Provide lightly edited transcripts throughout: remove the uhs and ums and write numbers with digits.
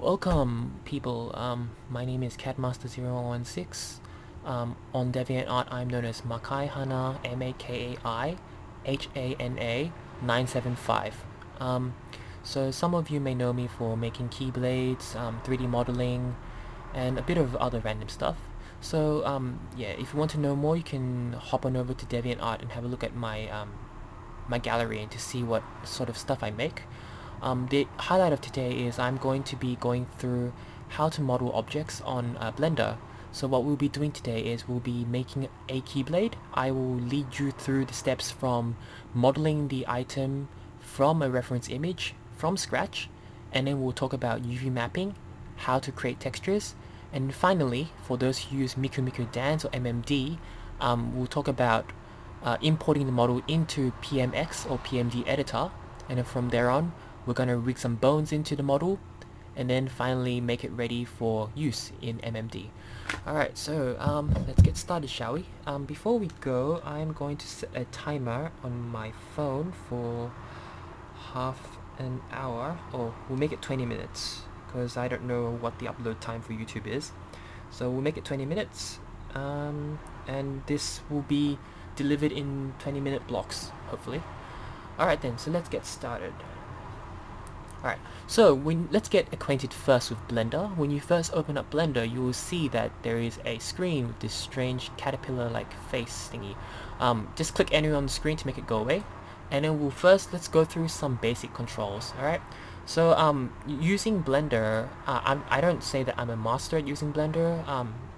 Welcome, people. My name is Catmaster0116. On DeviantArt, I'm known as Makai Hana, Makaihana 975. So some of you may know me for making Keyblades, 3D modeling, and a bit of other random stuff. So yeah, if you want to know more, you can hop on over to DeviantArt and have a look at my gallery and to see what sort of stuff I make. The highlight of today is I'm going to be going through how to model objects on Blender. So what we'll be doing today is we'll be making a Keyblade. I will lead you through the steps from modeling the item from a reference image from scratch, and then we'll talk about UV mapping, how to create textures, and finally, for those who use Miku Miku Dance or MMD, we'll talk about importing the model into PMX or PMD editor, and then from there on, we're going to rig some bones into the model, and then finally make it ready for use in MMD. Alright, so let's get started, shall we? Before we go, I'm going to set a timer on my phone for half an hour, or we'll make it 20 minutes, because I don't know what the upload time for YouTube is. So we'll make it 20 minutes, and this will be delivered in 20-minute blocks, hopefully. Alright then, so let's get started. Alright, so let's get acquainted first with Blender. When you first open up Blender, you will see that there is a screen with this strange caterpillar-like face thingy. Just click anywhere on the screen to make it go away. And then let's go through some basic controls, alright? So, using Blender, I don't say that I'm a master at using Blender.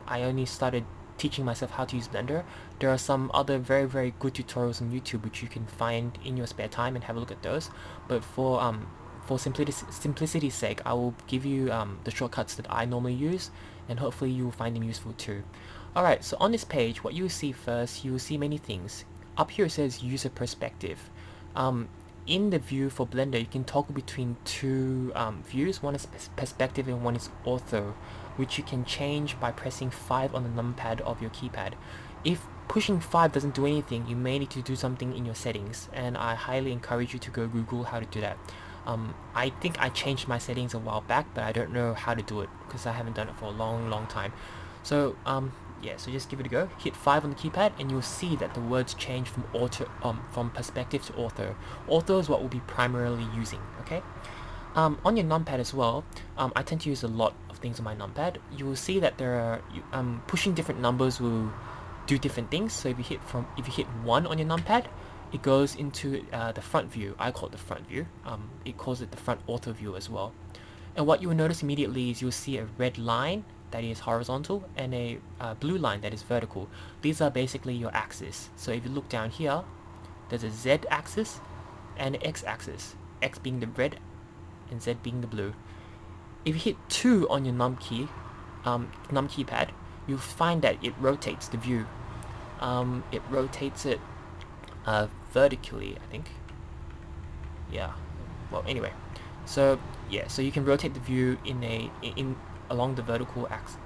I only started teaching myself how to use Blender. There are some other very, very good tutorials on YouTube which you can find in your spare time and have a look at those. But for simplicity's sake, I will give you the shortcuts that I normally use, and hopefully you will find them useful too. Alright, so on this page, what you will see first, you will see many things. Up here it says user perspective. In the view for Blender, you can toggle between two views. One is perspective and one is ortho, which you can change by pressing 5 on the numpad of your keypad. If pushing 5 doesn't do anything, you may need to do something in your settings, and I highly encourage you to go Google how to do that. I think I changed my settings a while back, but I don't know how to do it because I haven't done it for a long time. So yeah, so just give it a go. Hit 5 on the keypad and you'll see that the words change from from perspective to ortho. Ortho is what we'll be primarily using, okay? On your numpad as well, I tend to use a lot of things on my numpad. You will see that there are pushing different numbers will do different things. So if you hit 1 on your numpad, it goes into the front view. I call it the front view. It calls it the front ortho view as well. And what you will notice immediately is you'll see a red line that is horizontal and a blue line that is vertical. These are basically your axis. So if you look down here, there's a Z axis and an X axis. X being the red and Z being the blue. If you hit 2 on your num keypad, you'll find that it rotates the view. It rotates it vertically, I think. Yeah. Well, anyway. So yeah, so you can rotate the view along the vertical axis.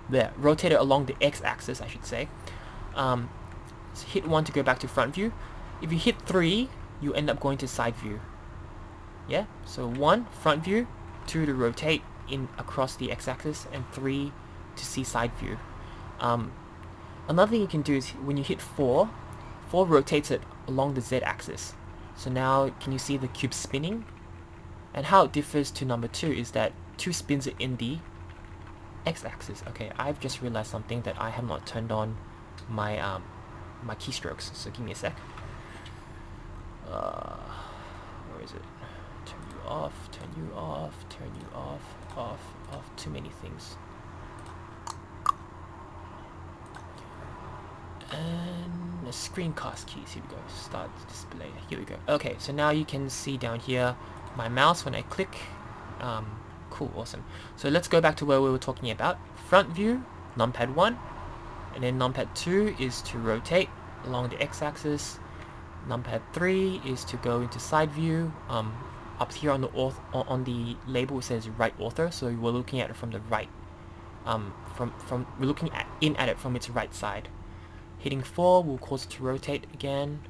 There, rotate it along the X-axis, I should say. So hit 1 to go back to front view. If you hit 3, you end up going to side view. Yeah. So 1 front view, 2 to rotate in across the X-axis, and 3 to see side view. Another thing you can do is when you hit 4 rotates it along the Z-axis. So now, can you see the cube spinning? And how it differs to number 2 is that 2 spins it in the X-axis. Okay, I've just realized something, that I have not turned on my my keystrokes. So give me a sec. Where is it? Turn you off, turn you off, turn you off, off. Too many things. And the screencast keys, here we go, start display, here we go. Okay, so now you can see down here my mouse when I click. Cool, awesome. So let's go back to where we were talking about. Front view, numpad 1, and then numpad 2 is to rotate along the X-axis. Numpad 3 is to go into side view. Up here on the label it says right ortho, so we're looking at it from the right. We're looking at it from its right side. Hitting 4 will cause it to rotate again.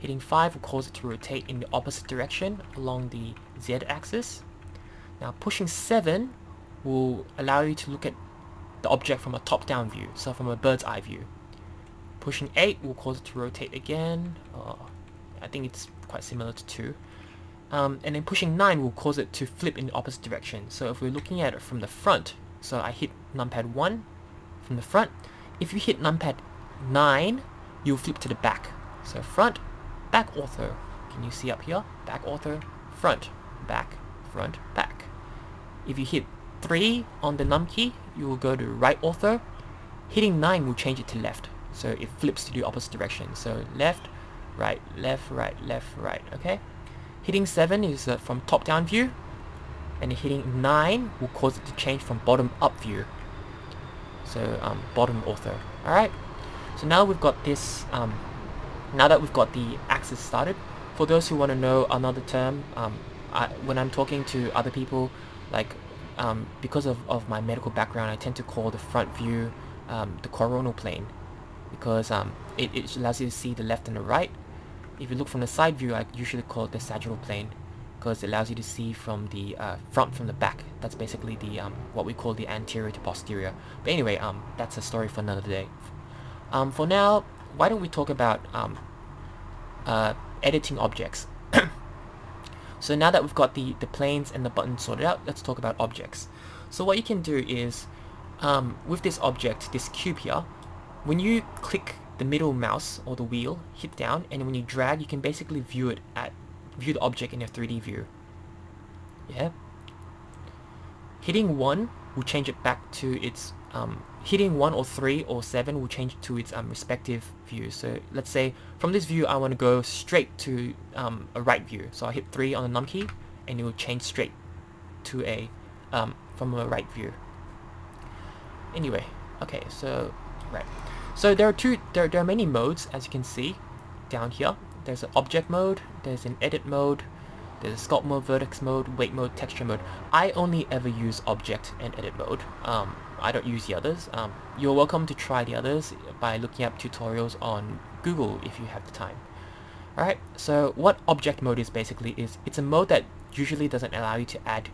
Hitting 5 will cause it to rotate in the opposite direction along the Z-axis. Now pushing 7 will allow you to look at the object from a top-down view, so from a bird's eye view. Pushing 8 will cause it to rotate again. I think it's quite similar to 2. And then pushing 9 will cause it to flip in the opposite direction. So if we're looking at it from the front, so I hit numpad 1 from the front. If you hit numpad 9, you'll flip to the back. So front, back ortho. Can you see up here? Back ortho, front, back, back. If you hit 3 on the num key, you will go to right ortho. Hitting 9 will change it to left. So it flips to the opposite direction. So left, right, left, right, okay? Hitting 7 is from top-down view, and hitting 9 will cause it to change from bottom-up view. So bottom ortho. Alright, so now we've got this, now that we've got the axis started, for those who want to know another term, when I'm talking to other people, like because of my medical background, I tend to call the front view the coronal plane, because it allows you to see the left and the right. If you look from the side view, I usually call it the sagittal plane, because it allows you to see from the front from the back. That's basically the what we call the anterior to posterior. But anyway, that's a story for another day. For now, why don't we talk about editing objects. So now that we've got the planes and the buttons sorted out, let's talk about objects. So what you can do is, with this object, this cube here, when you click the middle mouse or the wheel, hit down, and when you drag, you can basically view the object in a 3D view. Yeah. Hitting 1 will change it back to its hitting 1 or 3 or 7 will change it to its respective views. So let's say from this view I want to go straight to a right view. So I hit 3 on the num key, and it will change straight to a from a right view. Anyway, okay, so right. So there are many modes, as you can see down here. There's an object mode, there's an edit mode, there's a sculpt mode, vertex mode, weight mode, texture mode. I only ever use object and edit mode. I don't use the others. You're welcome to try the others by looking up tutorials on Google if you have the time. Alright, so what object mode is basically is, it's a mode that usually doesn't allow you to add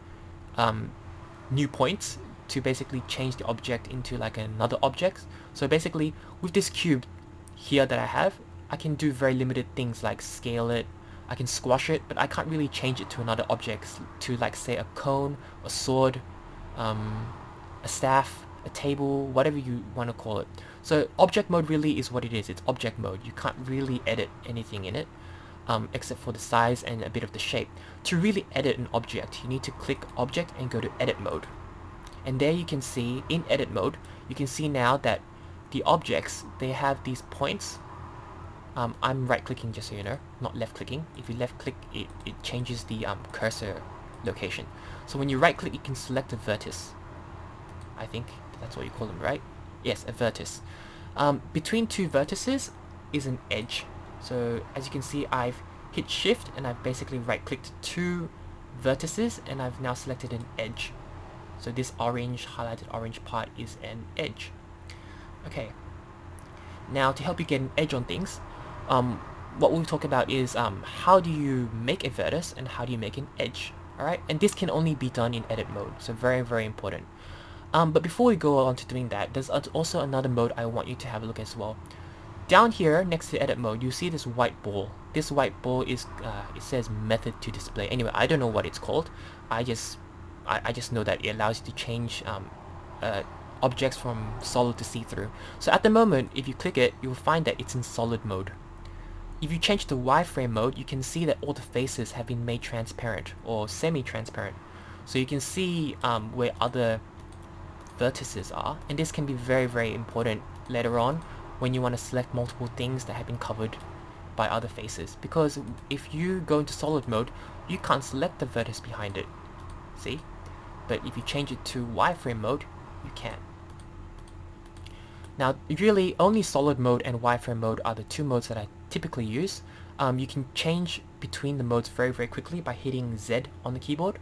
new points to basically change the object into like another object. So basically, with this cube here that I have, I can do very limited things like scale it, I can squash it, but I can't really change it to another object, to like say a cone, a sword, a staff, a table, whatever you want to call it. So object mode really is what it is. It's object mode. You can't really edit anything in it, except for the size and a bit of the shape. To really edit an object, you need to click object and go to edit mode. And there you can see, in edit mode, you can see now that the objects, they have these points. I'm right clicking, just so you know, not left clicking. If you left click, it changes the cursor location. So when you right click, you can select a vertex. I think that's what you call them, right? Yes, a vertex. Between two vertices is an edge. So as you can see, I've hit shift and I've basically right clicked two vertices, and I've now selected an edge. So this orange, highlighted orange part is an edge. Okay. Now to help you get an edge on things, what we'll talk about is how do you make a vertex and how do you make an edge. Alright, and this can only be done in edit mode, so very, very important. But before we go on to doing that, there's also another mode I want you to have a look at as well. Down here, next to edit mode, you see this white ball. This white ball is, it says method to display. Anyway, I don't know what it's called. I just know that it allows you to change objects from solid to see-through. So at the moment, if you click it, you'll find that it's in solid mode. If you change to wireframe mode, you can see that all the faces have been made transparent or semi-transparent. So you can see where other vertices are, and this can be very, very important later on when you want to select multiple things that have been covered by other faces. Because if you go into solid mode, you can't select the vertex behind it. See? But if you change it to wireframe mode, you can. Now, really, only solid mode and wireframe mode are the two modes that I typically use. You can change between the modes very, very quickly by hitting Z on the keyboard.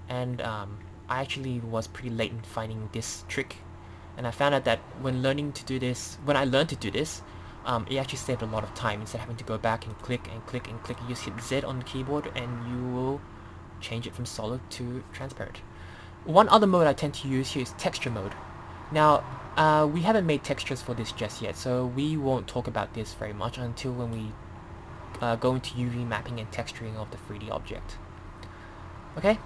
And I actually was pretty late in finding this trick. And I found out that when I learned to do this, it actually saved a lot of time. Instead of having to go back and click and click and click, you just hit Z on the keyboard and you will change it from solid to transparent. One other mode I tend to use here is texture mode. Now, we haven't made textures for this just yet, so we won't talk about this very much until when we go into UV mapping and texturing of the 3D object. Okay?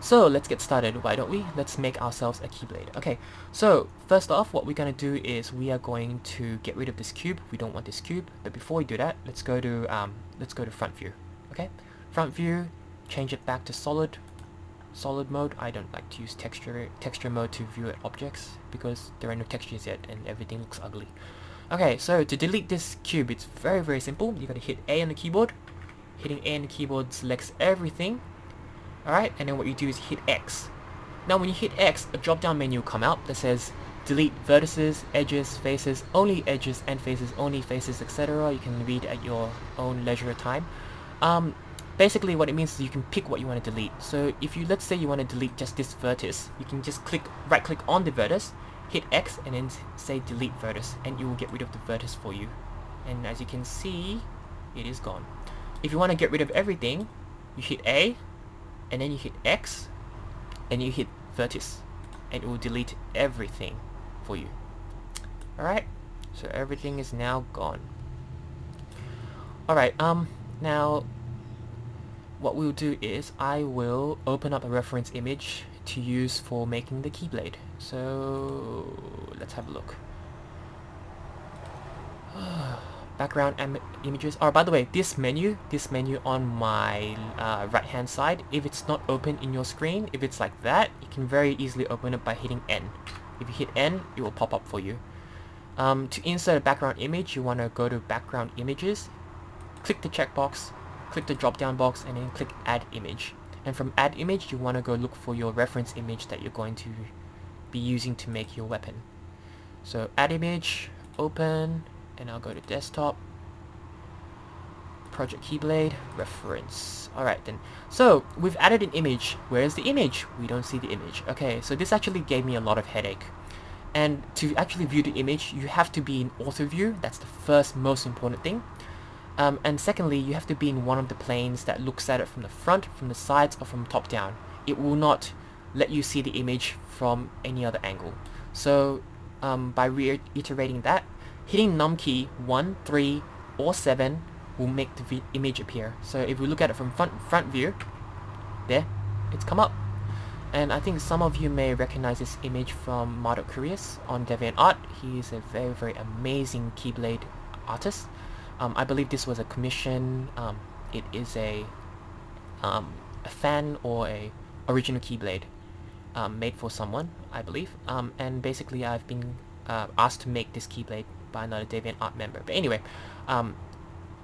So let's get started, why don't we? Let's make ourselves a Keyblade. Okay, so first off, what we're going to do is we are going to get rid of this cube. We don't want this cube, but before we do that, let's go to front view. Okay, front view, change it back to solid mode. I don't like to use texture mode to view objects because there are no textures yet and everything looks ugly. Okay, so to delete this cube, it's very simple. You gotta hit A on the keyboard. Hitting A on the keyboard selects everything. Alright, and then what you do is hit X. Now when you hit X, a drop down menu will come out that says delete vertices, edges, faces, only edges and faces, only faces, etc. You can read at your own leisure time. Basically what it means is you can pick what you want to delete. So if you, let's say you want to delete just this vertex, you can just right click on the vertex, hit X and then say delete vertex, and it will get rid of the vertex for you. And as you can see, it is gone. If you want to get rid of everything, you hit A, and then you hit X, and you hit vertex, and it will delete everything for you. Alright, so everything is now gone. Alright, now what we'll do is I will open up a reference image to use for making the Keyblade. So let's have a look. Background images. Oh, by the way, this menu on my right hand side, if it's not open in your screen, if it's like that, you can very easily open it by hitting N. If you hit N, it will pop up for you. To insert a background image, you want to go to background images, click the checkbox, click the drop down box, and then click add image. And from add image, you want to go look for your reference image that you're going to be using to make your weapon. So add image, open, and I'll go to desktop, project Keyblade, reference. Alright then, so we've added an image. Where's the image? We don't see the image. Okay, so this actually gave me a lot of headache. And to actually view the image, you have to be in auto view. That's the first most important thing. And secondly, you have to be in one of the planes that looks at it from the front, from the sides, or from top down. It will not let you see the image from any other angle. So by reiterating that, hitting num key 1, 3, or 7 will make the image appear. So if we look at it from front view, there, it's come up. And I think some of you may recognize this image from Marduk Curious on DeviantArt. He is a very amazing Keyblade artist. I believe this was a commission. It is a fan or a original Keyblade made for someone, I believe. And basically I've been asked to make this Keyblade by another DeviantArt member. But anyway,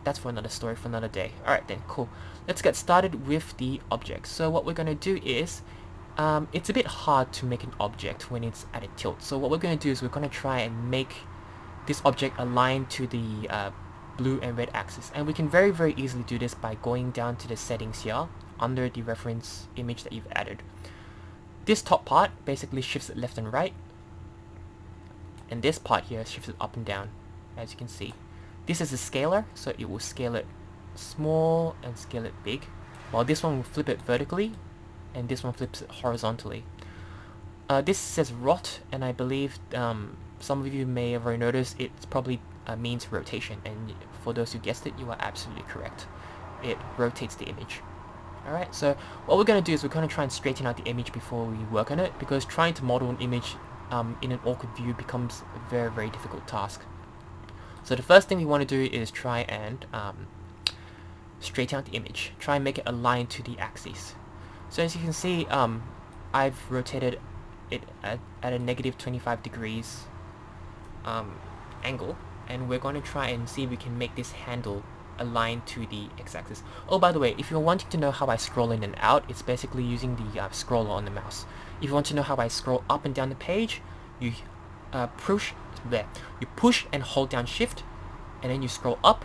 that's for another story for another day. Alright then, cool. Let's get started with the object. So what we're going to do is, it's a bit hard to make an object when it's at a tilt. So what we're going to do is we're going to try and make this object align to the blue and red axis. And we can very easily do this by going down to the settings here, under the reference image that you've added. This top part basically shifts it left and right. And this part here shifts it up and down, as you can see. This is a scaler, so it will scale it small and scale it big, while this one will flip it vertically, and this one flips it horizontally. This says rot, and I believe some of you may have already noticed it probably means rotation, and for those who guessed it, you are absolutely correct. It rotates the image. Alright, so what we're going to do is we're going to try and straighten out the image before we work on it, because trying to model an image in an awkward view becomes a very difficult task. So the first thing we want to do is try and straighten out the image. Try and make it align to the axis. So as you can see, I've rotated it at a negative 25 degrees angle, and we're going to try and see if we can make this handle align to the x-axis. Oh, by the way, if you're wanting to know how I scroll in and out, it's basically using the scroller on the mouse. If you want to know how I scroll up and down the page, you push and hold down shift, and then you scroll up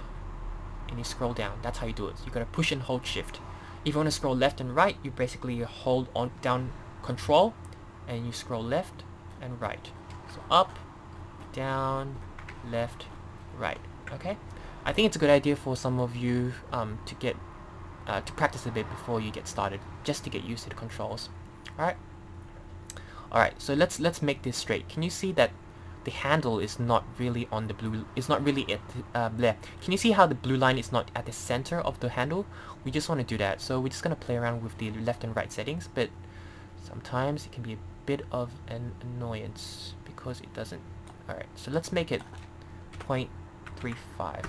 and you scroll down. That's how you do it. You gotta push and hold shift. If you want to scroll left and right, you basically hold on down control and you scroll left and right. So up, down, left, right. Okay, I think it's a good idea for some of you to get to practice a bit before you get started, just to get used to the controls. Alright? Alright, so let's make this straight. Can you see that the handle is not really on the blue, it's not really at there. Can you see how the blue line is not at the center of the handle? We just want to do that, so we're just going to play around with the left and right settings, but sometimes it can be a bit of an annoyance because it doesn't. Alright, so let's make it 0.35.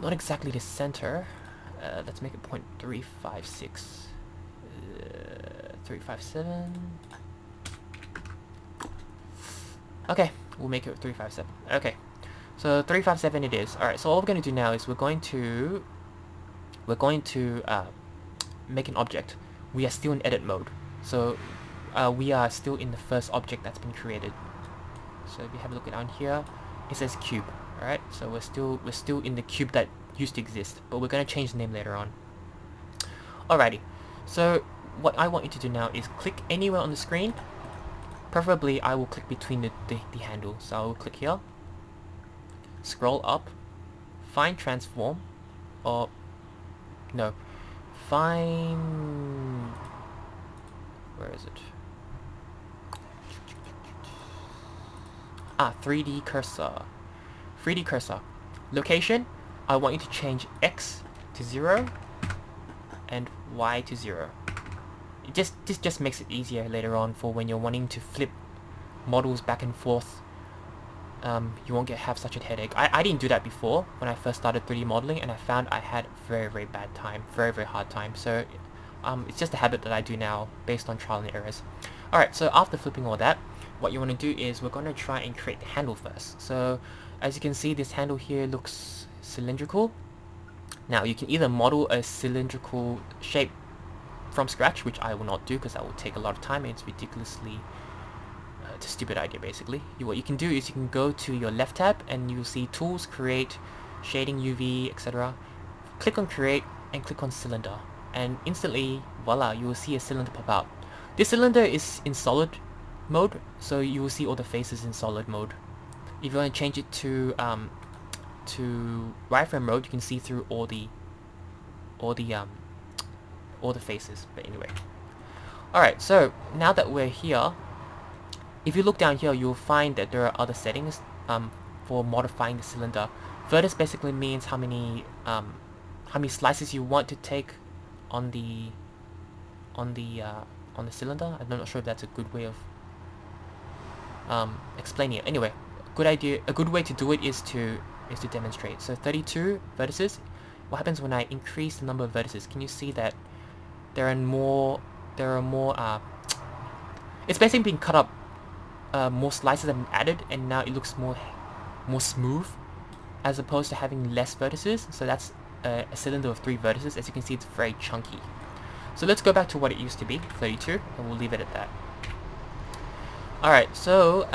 Not exactly the center. Let's make it 0.356. 357. Okay, we'll make it 357. Okay, so 357 it is. Alright, so all we're going to do now is we're going to make an object. We are still in edit mode, so we are still in the first object that's been created. So if you have a look down here, it says cube. Alright, so we're still in the cube that used to exist, but we're going to change the name later on. Alrighty, so what I want you to do now is click anywhere on the screen. Preferably I will click between the handles. So I will click here, scroll up, find transform, or no, find, where is it? 3D cursor. 3D cursor. Location, I want you to change X to 0 and Y to 0. This just makes it easier later on for when you're wanting to flip models back and forth. You won't have such a headache. I didn't do that before when I first started 3D modeling, and I found I had a very bad time, very hard time. So it's just a habit that I do now based on trial and errors. Alright, so after flipping all that, what you want to do is we're going to try and create the handle first. So as you can see, this handle here looks cylindrical. Now you can either model a cylindrical shape from scratch, which I will not do because that will take a lot of time and it's ridiculously it's a stupid idea basically. What you can do is you can go to your left tab and you'll see tools, create, shading, UV, etc. Click on create and click on cylinder, and instantly, voila, you will see a cylinder pop out. This cylinder is in solid mode, so you will see all the faces in solid mode. If you want to change it to wireframe mode, you can see through all the faces. But anyway, alright, so now that we're here, if you look down here, you'll find that there are other settings for modifying the cylinder. Vertex basically means how many slices you want to take on the cylinder. I'm not sure if that's a good way of explaining it. Anyway, a good way to do it is to demonstrate. So 32 vertices. What happens when I increase the number of vertices? Can you see that there are more it's basically being cut up, more slices have been added, and now it looks more smooth as opposed to having less vertices. So that's a cylinder of 3 vertices. As you can see, it's very chunky. So let's go back to what it used to be, 32, and we'll leave it at that. Alright, so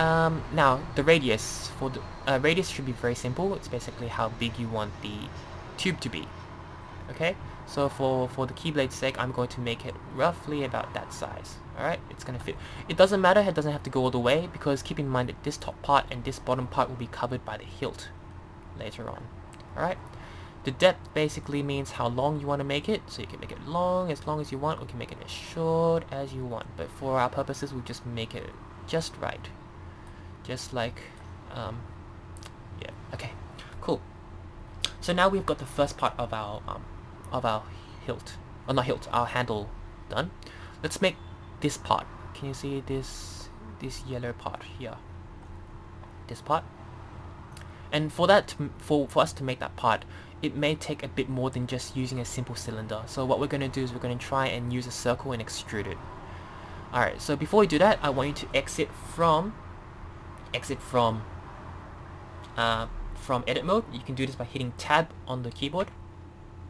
now the radius. For the radius should be very simple. It's basically how big you want the tube to be. Okay, so for the Keyblade's sake, I'm going to make it roughly about that size. Alright, it's going to fit. It doesn't matter, it doesn't have to go all the way, because keep in mind that this top part and this bottom part will be covered by the hilt later on. Alright, the depth basically means how long you want to make it, so you can make it long as you want, or you can make it as short as you want, but for our purposes, we'll just make it just right. Just like, yeah, okay, cool. So now we've got the first part of our hilt, or not hilt, our handle done. Let's make this part. Can you see this yellow part here? This part. And for that, for us to make that part, it may take a bit more than just using a simple cylinder. So what we're going to do is we're going to try and use a circle and extrude it. Alright, so before we do that, I want you to exit from edit mode. You can do this by hitting tab on the keyboard.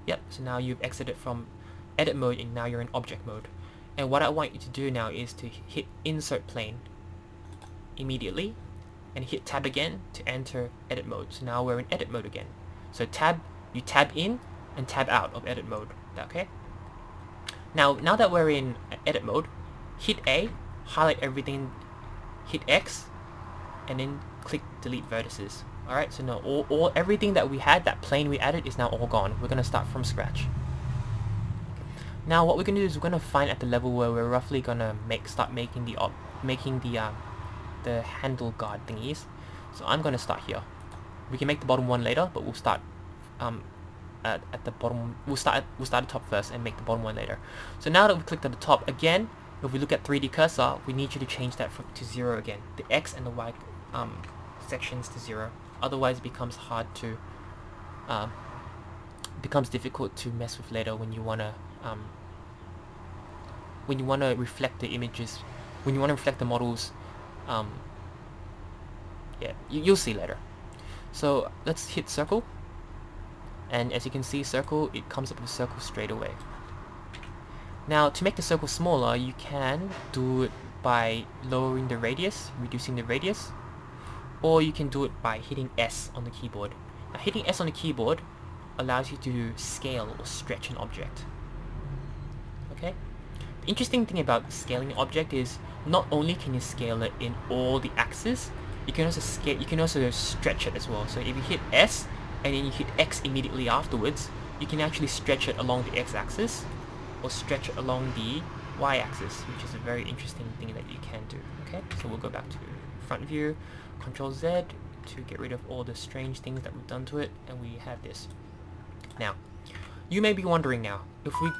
Yep, so now you've exited from edit mode and now you're in object mode. And what I want you to do now is to hit insert plane immediately and hit tab again to enter edit mode. So now we're in edit mode again. So you tab in and tab out of edit mode. Okay? Now that we're in edit mode, hit A, highlight everything, hit X, and then click delete vertices. Alright, so now everything that we had, that plane we added, is now all gone. We're gonna start from scratch. Now what we're gonna do is we're gonna find at the level where we're roughly gonna start making the handle guard thingies. So I'm gonna start here. We can make the bottom one later, but we'll start at the bottom. We'll start at the top first and make the bottom one later. So now that we've clicked at the top again, if we look at 3D cursor, we need you to change that to 0 again. The X and the Y sections to 0. Otherwise, it becomes hard to becomes difficult to mess with later when you wanna reflect the images, when you wanna reflect the models. Yeah, you'll see later. So let's hit circle, and as you can see, circle, it comes up with a circle straight away. Now to make the circle smaller, you can do it by lowering the radius, reducing the radius, or you can do it by hitting S on the keyboard. Now hitting S on the keyboard allows you to scale or stretch an object. Okay? The interesting thing about scaling an object is not only can you scale it in all the axes, you can also stretch it as well. So if you hit S and then you hit X immediately afterwards, you can actually stretch it along the X axis or stretch it along the Y axis, which is a very interesting thing that you can do. Okay, so we'll go back to front view, Control Z to get rid of all the strange things that we've done to it, and we have this. Now, you may be wondering now, if we...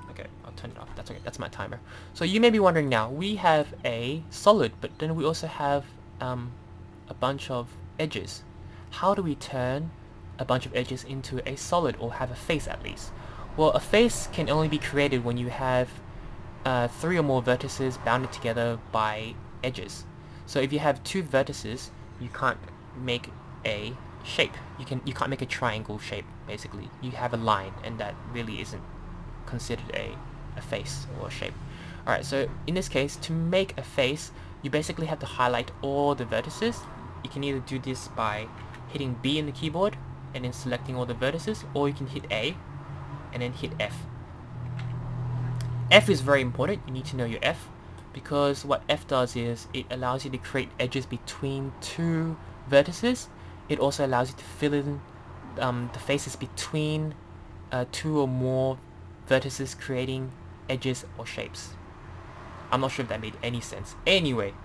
Okay, I'll turn it off, that's okay, that's my timer. So you may be wondering now, we have a solid, but then we also have a bunch of edges. How do we turn a bunch of edges into a solid, or have a face at least? Well, a face can only be created when you have 3 or more vertices bounded together by edges. So if you have 2 vertices, you can't make a shape. You can't make a triangle shape, basically. You have a line, and that really isn't considered a face or a shape. Alright, so in this case, to make a face, you basically have to highlight all the vertices. You can either do this by hitting B in the keyboard and then selecting all the vertices, or you can hit A and then hit F. F is very important. You need to know your F, because what F does is it allows you to create edges between 2 vertices. It also allows you to fill in the faces between 2 or more vertices, creating edges or shapes. I'm not sure if that made any sense. Anyway,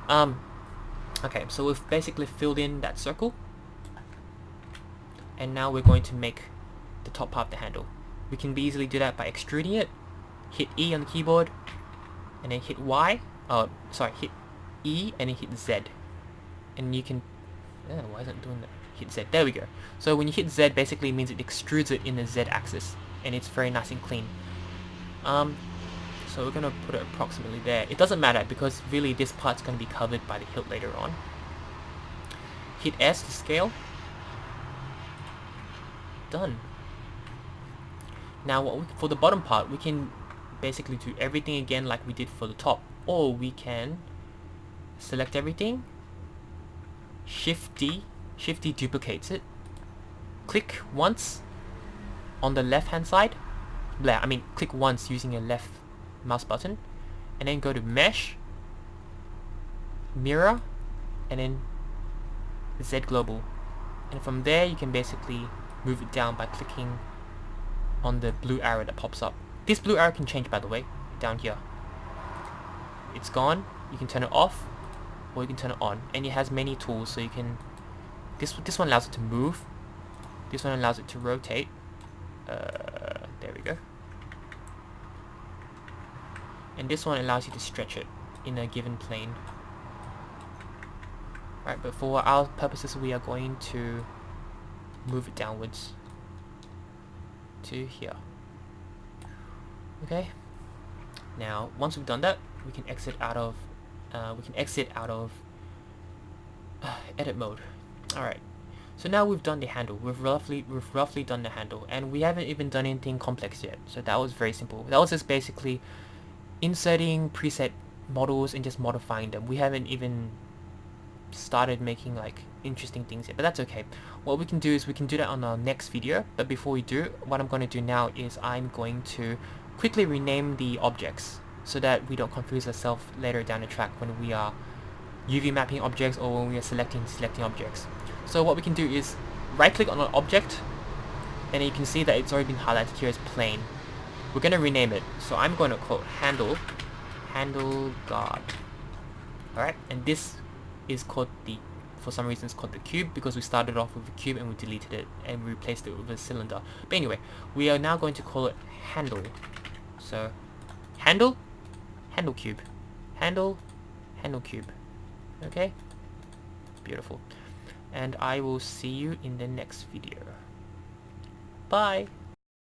okay, so we've basically filled in that circle, and now we're going to make the top part of the handle. We can easily do that by extruding it. Hit E on the keyboard, and then hit Y. Hit E and then hit Z, and you can. Why isn't it doing that? Hit Z. There we go. So when you hit Z, basically means it extrudes it in the Z axis, and it's very nice and clean. So we're gonna put it approximately there. It doesn't matter because really this part's gonna be covered by the hilt later on. Hit S to scale. Done. Now for the bottom part, we can basically do everything again like we did for the top, or we can select everything, Shift D duplicates it, click once on the left hand side, click once using your left mouse button, and then go to Mesh, Mirror, and then Z Global, and from there you can basically move it down by clicking on the blue arrow that pops up. This blue arrow can change, by the way, down here. It's gone. You can turn it off, or you can turn it on, and it has many tools. So you can. This one allows it to move. This one allows it to rotate. There we go. And this one allows you to stretch it in a given plane. Right, but for our purposes, we are going to move it downwards to here. Okay. Now, once we've done that, we can exit out of edit mode. All right. So now we've done the handle. We've roughly done the handle, and we haven't even done anything complex yet. So that was very simple. That was just basically inserting preset models and just modifying them. We haven't even started making like interesting things yet, but that's okay. What we can do is we can do that on our next video, but before we do, what I'm going to do now is I'm going to quickly rename the objects so that we don't confuse ourselves later down the track when we are UV mapping objects or when we are selecting objects. So what we can do is right click on an object, and you can see that it's already been highlighted here as plane. We're going to rename it. So I'm going to call handle guard. Alright, and this is called for some reason it's called the cube because we started off with a cube and we deleted it and we replaced it with a cylinder. But anyway, we are now going to call it handle. So handle cube. Handle cube. Okay? Beautiful. And I will see you in the next video. Bye!